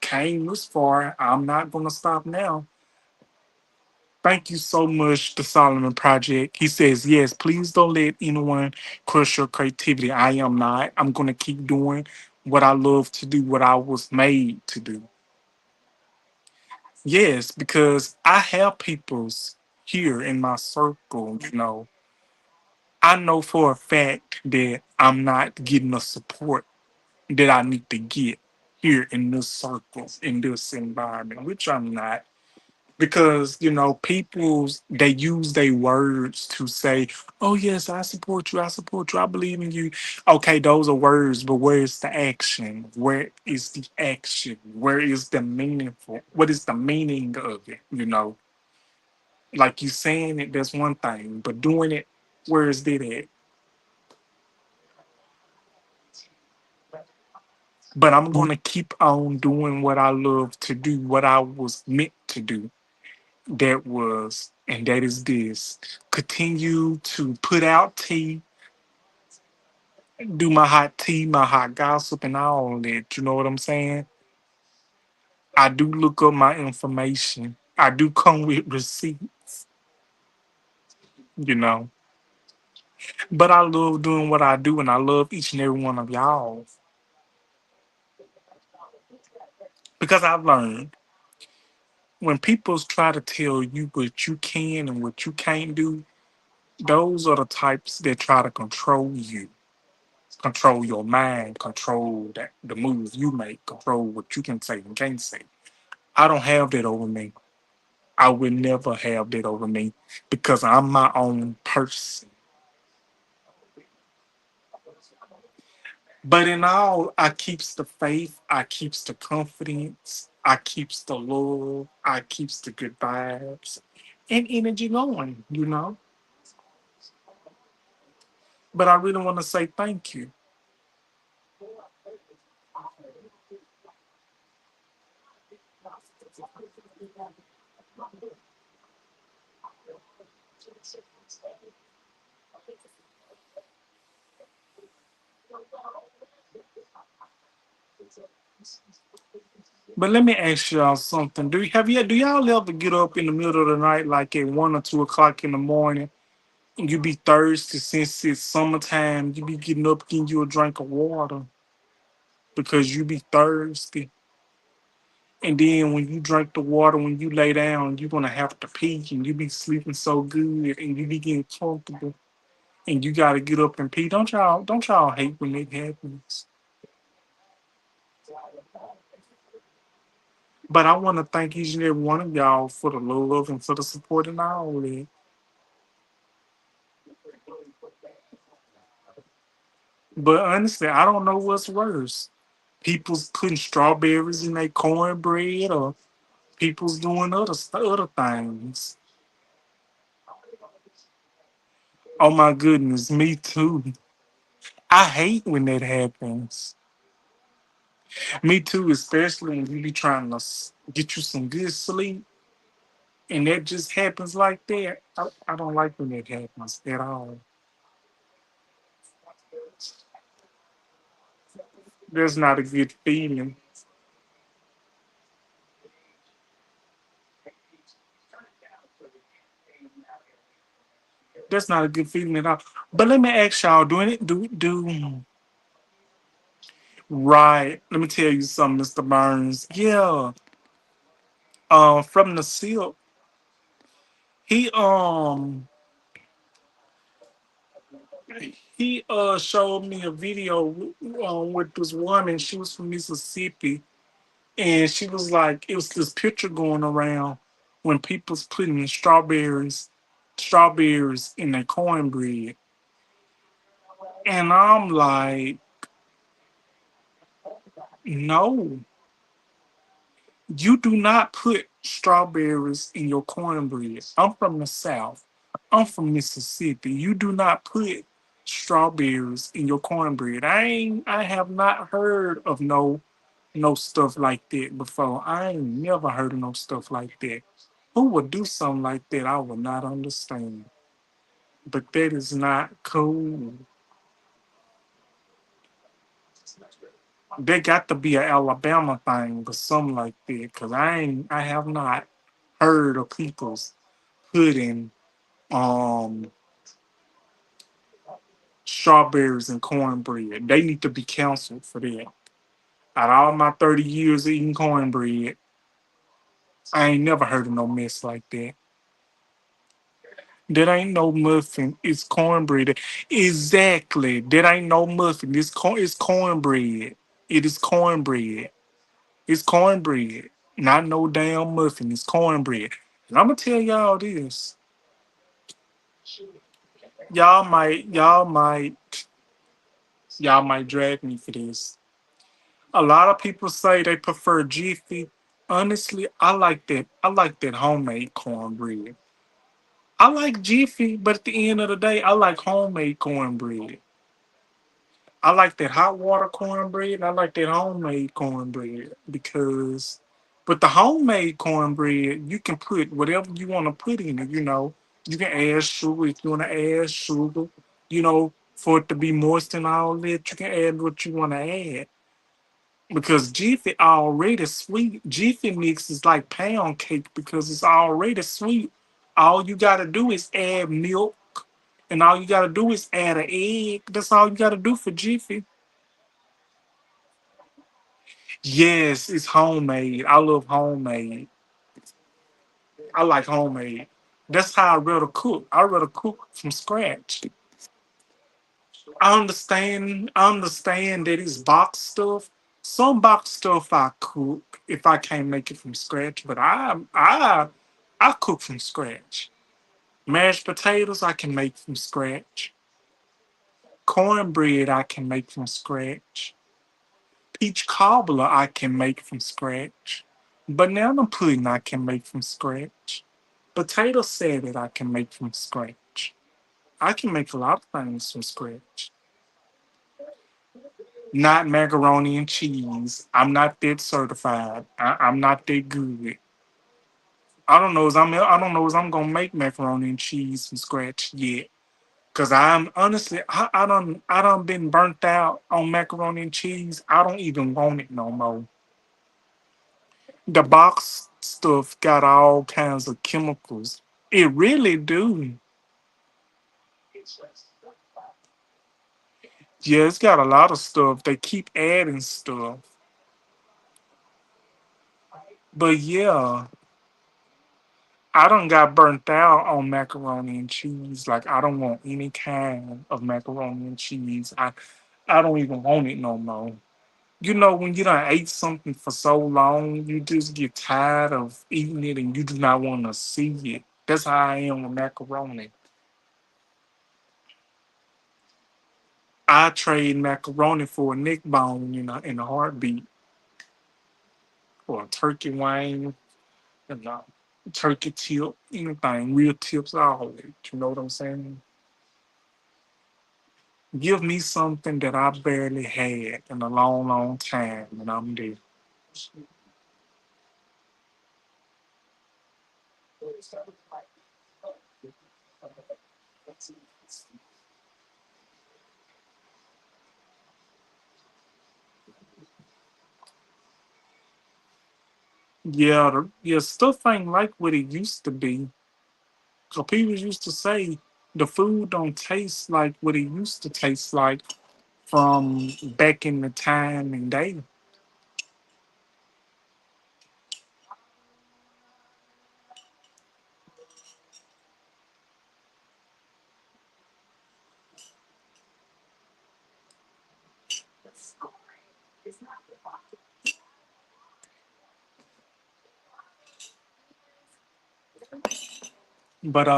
came this far. I'm not gonna stop now. Thank you so much, the Solomon Project. He says, yes, please don't let anyone crush your creativity. I am not. I'm going to keep doing what I love to do, what I was made to do. Yes, because I have people's here in my circle. I know for a fact that I'm not getting the support that I need to get here in this circle, in this environment, which I'm not. Because people's they use their words to say, oh yes, I support you, I believe in you. Okay, those are words, but where is the action? Where is the action? Where is the meaningful? What is the meaning of it? Like you saying it, that's one thing, but doing it, where is it at? But I'm gonna keep on doing what I love to do, what I was meant to do. And that is this: continue to put out tea, do my hot tea, my hot gossip, and all that. You know what I'm saying? I do look up my information. I do come with receipts, you know. But I love doing what I do, and I love each and every one of y'all because I've learned when people try to tell you what you can and what you can't do, those are the types that try to control you, control your mind, control the moves you make, control what you can say and can't say. I don't have that over me. I will never have that over me because I'm my own person. But in all, I keeps the faith, I keeps the confidence, I keeps the love, I keeps the good vibes and energy going. But I really want to say thank you. But let me ask y'all something. Do y'all ever get up in the middle of the night, like at 1 or 2 o'clock in the morning, and you be thirsty since it's summertime? You be getting up, getting you a drink of water because you be thirsty. And then when you drink the water, when you lay down, you're gonna have to pee, and you be sleeping so good, and you be getting comfortable, and you gotta get up and pee. Don't y'all hate when it happens? But I want to thank each and every one of y'all for the love and for the support and all that. But honestly, I don't know what's worse. People's putting strawberries in their cornbread, or people's doing other things. Oh my goodness, me too. I hate when that happens. Me too, especially when you be trying to get you some good sleep, and that just happens like that. I don't like when that happens at all. That's not a good feeling. That's not a good feeling at all. But let me ask y'all, doing it do right. Let me tell you something, Mr. Burns. Yeah. From the silk, he showed me a video with this woman. She was from Mississippi, and she was like, it was this picture going around when people's putting strawberries in their cornbread, and I'm like, no, you do not put strawberries in your cornbread. I'm from the South. I'm from Mississippi. You do not put strawberries in your cornbread. I have not heard of no stuff like that before. I ain't never heard of no stuff like that. Who would do something like that? I would not understand. But that is not cool. There got to be a Alabama thing or something like that. Cause I have not heard of people's putting um strawberries and cornbread. They need to be counseled for that. Out of all my 30 years of eating cornbread, I ain't never heard of no mess like that. That ain't no muffin. It's cornbread. Exactly. That ain't no muffin. It's cornbread. It is cornbread. It's cornbread. Not no damn muffin. It's cornbread. And I'm gonna tell y'all this. Y'all might drag me for this. A lot of people say they prefer Jiffy. Honestly, I like that homemade cornbread. I like Jiffy, but at the end of the day, I like homemade cornbread. I like that hot water cornbread. And I like that homemade cornbread because with the homemade cornbread, you can put whatever you want to put in it. You can add sugar if you want to add sugar. For it to be moist and all that, you can add what you want to add. Because Jiffy already sweet. Jiffy mix is like pound cake because it's already sweet. All you gotta do is add milk, and all you gotta do is add an egg. That's all you gotta do for Jiffy. Yes, it's homemade. I love homemade. I like homemade. That's how I rather cook. I rather cook from scratch. I understand that it's box stuff. Some box stuff I cook if I can't make it from scratch, but I cook from scratch. Mashed potatoes I can make from scratch. Cornbread I can make from scratch. Peach cobbler I can make from scratch. Banana pudding I can make from scratch. Potato salad I can make from scratch. I can make a lot of things from scratch. Not macaroni and cheese. I'm not that certified. I'm not that good. I don't know as I'm gonna make macaroni and cheese from scratch yet. Cause I'm honestly I done been burnt out on macaroni and cheese. I don't even want it no more. The box stuff got all kinds of chemicals. It really do. Yeah, it's got a lot of stuff. They keep adding stuff. But yeah, I done got burnt out on macaroni and cheese. Like I don't want any kind of macaroni and cheese. I don't even want it no more. You know, when you done ate something for so long, you just get tired of eating it and you do not want to see it. That's how I am with macaroni. I trade macaroni for a neck bone, in a heartbeat, or a turkey wing, and a turkey tip, anything, real tips, all of it. You know what I'm saying? Give me something that I barely had in a long, long time, and I'm there. Yeah, yeah, stuff ain't like what it used to be. 'Cause people used to say the food don't taste like what it used to taste like from back in the time and day. But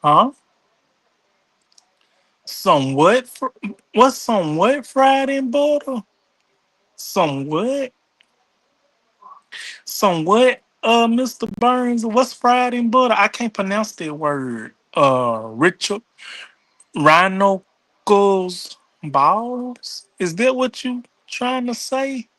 huh? Some what? What's some what fried in butter? Some what? Some what? Mr. Burns, what's fried in butter? I can't pronounce that word. Richard Rhinocles balls. Is that what you trying to say?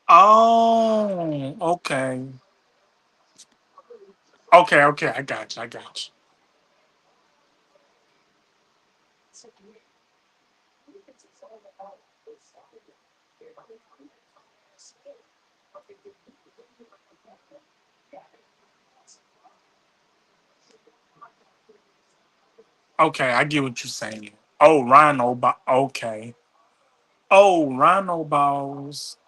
Oh, okay. Okay, okay, I got you. I got you. Okay, I get what you're saying. Oh, rhino ball. Okay. Oh, rhino balls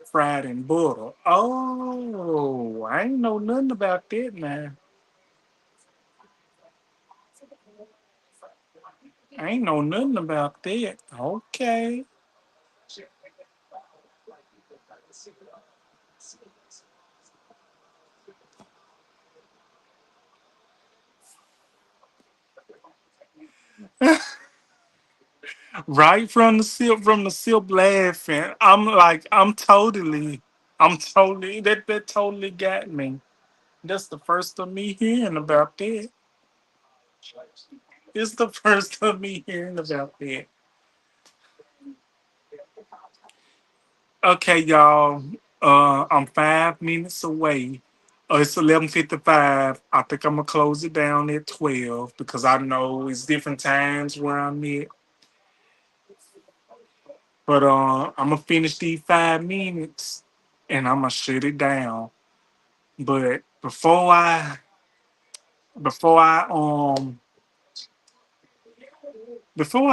fried in butter. Oh, I ain't know nothing about that, man. I ain't know nothing about that. Okay. Right from the sip laughing. I'm totally, that totally got me. That's the first of me hearing about that. It's the first of me hearing about that. Okay, y'all. I'm 5 minutes away. It's 11:55. I think I'm gonna close it down at 12 because I know it's different times where I'm at. But I'm gonna finish these 5 minutes and I'm gonna shut it down. But before I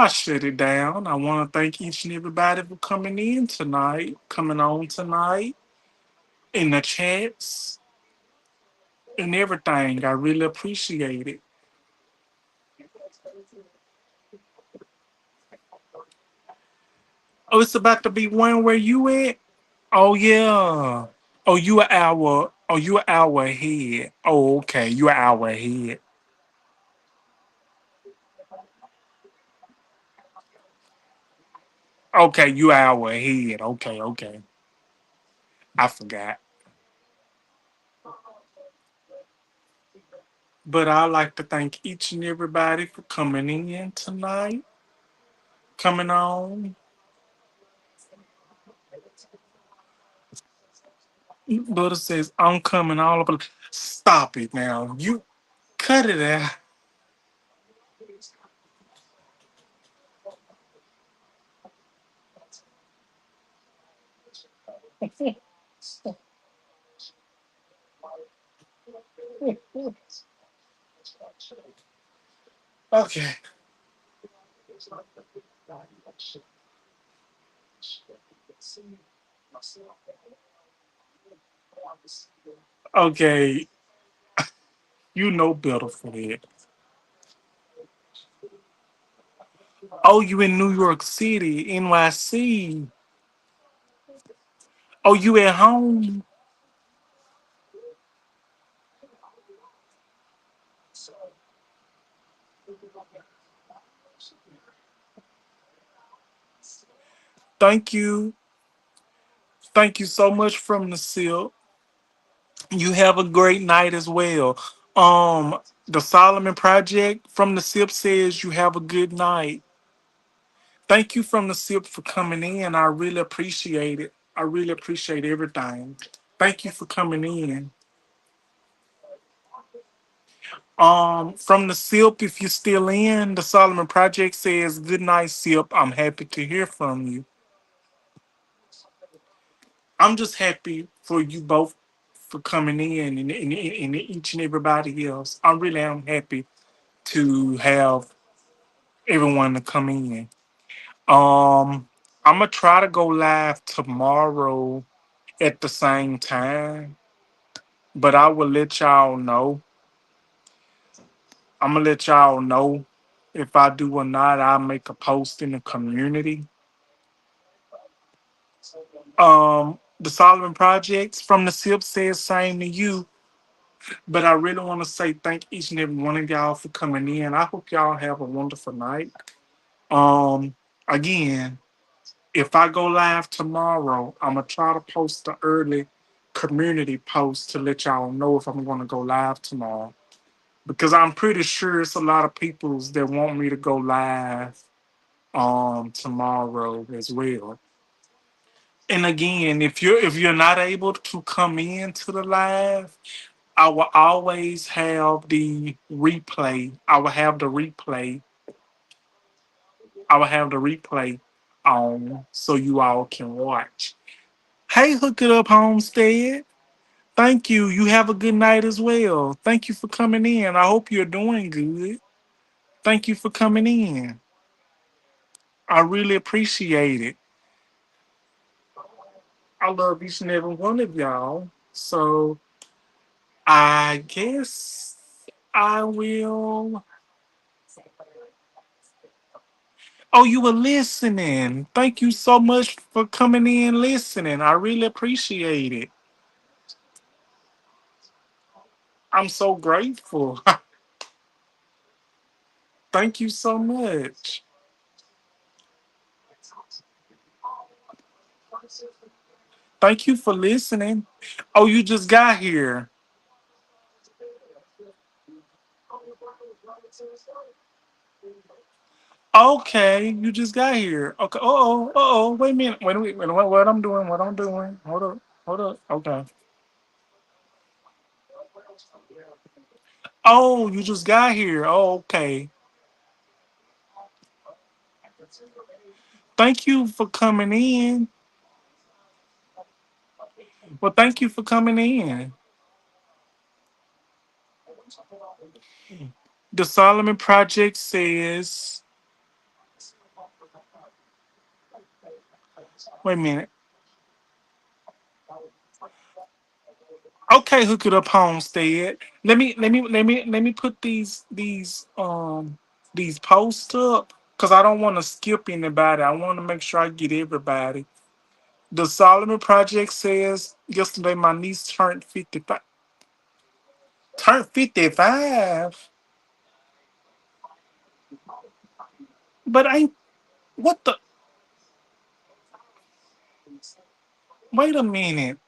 shut it down, I want to thank each and everybody for coming in tonight, coming on tonight in the chats and everything. I really appreciate it. Oh, it's about to be one where you at? Oh yeah. Oh, you an hour ahead. Oh, okay. You an hour ahead. Okay, you an hour ahead. Okay, okay. I forgot. But I'd like to thank each and everybody for coming in tonight, coming on. Butter says, I'm coming all over. Stop it now. You cut it out. Okay. Okay. You know better for that. Oh, you in New York City, NYC. Oh, you at home? Thank you. Thank you so much from the SIP. You have a great night as well. The Solomon Project from the SIP says you have a good night. Thank you from the SIP for coming in. I really appreciate it. I really appreciate everything. Thank you for coming in. From the SIP, if you're still in, the Solomon Project says, good night, SIP. I'm happy to hear from you. I'm just happy for you both for coming in and each and everybody else. I really am happy to have everyone to come in. I'm gonna try to go live tomorrow at the same time, but I will let y'all know. I'm gonna let y'all know if I do or not. I'll make a post in the community. The Solomon Projects from the SIP says same to you, but I really want to say thank each and every one of y'all for coming in. I hope y'all have a wonderful night. Um, Again, if I go live tomorrow, I'm gonna try to post the early community post to let y'all know if I'm gonna go live tomorrow. Because I'm pretty sure it's a lot of peoples that want me to go live tomorrow as well. And again, if you're not able to come in to the live, I will always have the replay. I will have the replay on so you all can watch. Hey, Hook It Up Homestead. Thank you. You have a good night as well. Thank you for coming in. I hope you're doing good. Thank you for coming in. I really appreciate it. I love each and every one of y'all. So I guess I will. Oh, you were listening. Thank you so much for coming in listening. I really appreciate it. I'm so grateful. Thank you so much. Thank you for listening. Oh, you just got here. Okay, you just got here. Okay. Wait a minute. Wait. What I'm doing? What I'm doing? Hold up. Hold up. Okay. Oh, you just got here. Oh, okay. Thank you for coming in. Well, thank you for coming in. The Solomon Project says, wait a minute. Okay, Hook It Up Homestead. Let me put these posts up because I don't want to skip anybody. I want to make sure I get everybody. The Solomon Project says yesterday my niece turned 55. Turned 55? But ain't what the wait a minute.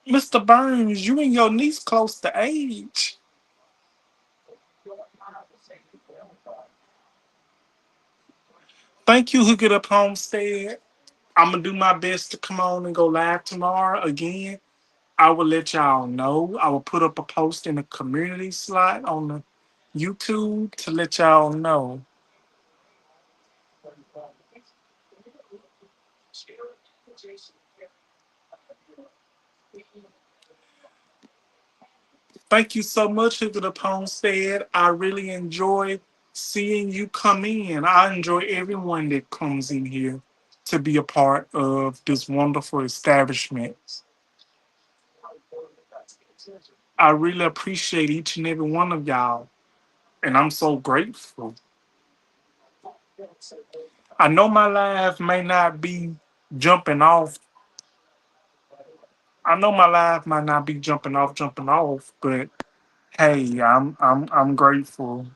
Mr. Burns, you and your niece close to age. Thank you, Hook It Up Homestead. I'm gonna do my best to come on and go live tomorrow again. I will let y'all know. I will put up a post in the community slot on the YouTube to let y'all know. Thank you so much, Hook It Up Homestead. I really enjoy seeing you come in. I enjoy everyone that comes in here to be a part of this wonderful establishment. I really appreciate each and every one of y'all, and I'm so grateful. I know my life may not be jumping off. I know my life might not be jumping off, but hey, I'm grateful.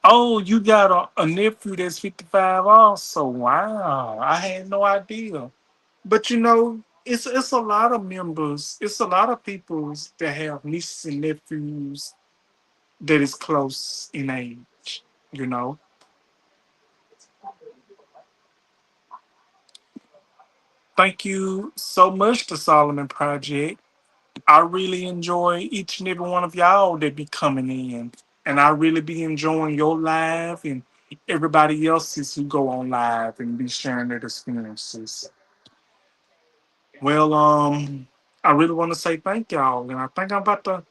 Oh, you got a nephew that's 55 also. Wow. I had no idea. But you know, it's a lot of members, it's a lot of people that have nieces and nephews that is close in age, you know. Thank you so much to Solomon Project. I really enjoy each and every one of y'all that be coming in. And I really be enjoying your live and everybody else's who go on live and be sharing their experiences. Well, I really want to say thank y'all. And I think I'm about to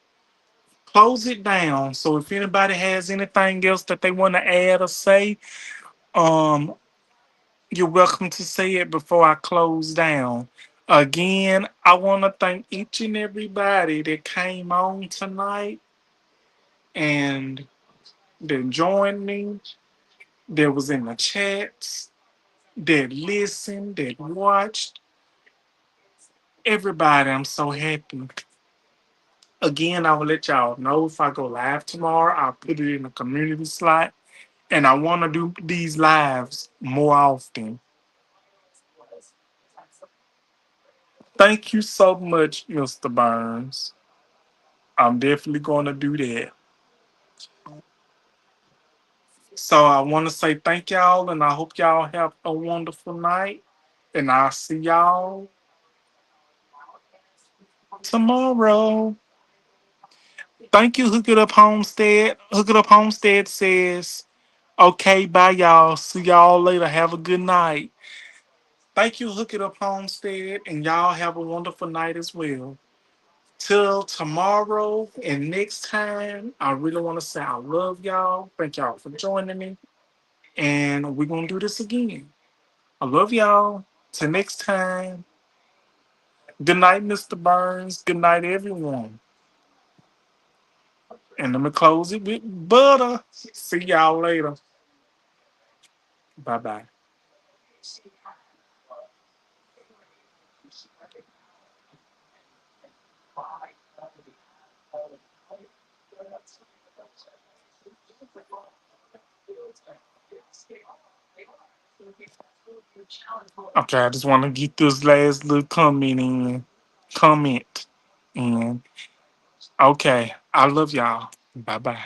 close it down. So if anybody has anything else that they want to add or say, um, you're welcome to say it before I close down. Again, I want to thank each and everybody that came on tonight and that joined me, that was in the chats, that listened, that watched. Everybody, I'm so happy. Again, I will let y'all know if I go live tomorrow. I'll put it in the community slot. And I want to do these lives more often. Thank you so much, Mr. Burns. I'm definitely going to do that. So I want to say thank y'all, and I hope y'all have a wonderful night. And I'll see y'all tomorrow. Thank you, Hook It Up Homestead. Hook It Up Homestead says, okay, bye, y'all. See y'all later. Have a good night. Thank you, Hook It Up Homestead, and y'all have a wonderful night as well. Till tomorrow and next time, I really want to say I love y'all. Thank y'all for joining me. And we're going to do this again. I love y'all. Till next time. Good night, Mr. Burns. Good night, everyone. And let me close it with butter. See y'all later. Bye bye. Okay, I just want to get this last little comment in. Comment in. Okay, I love y'all. Bye bye.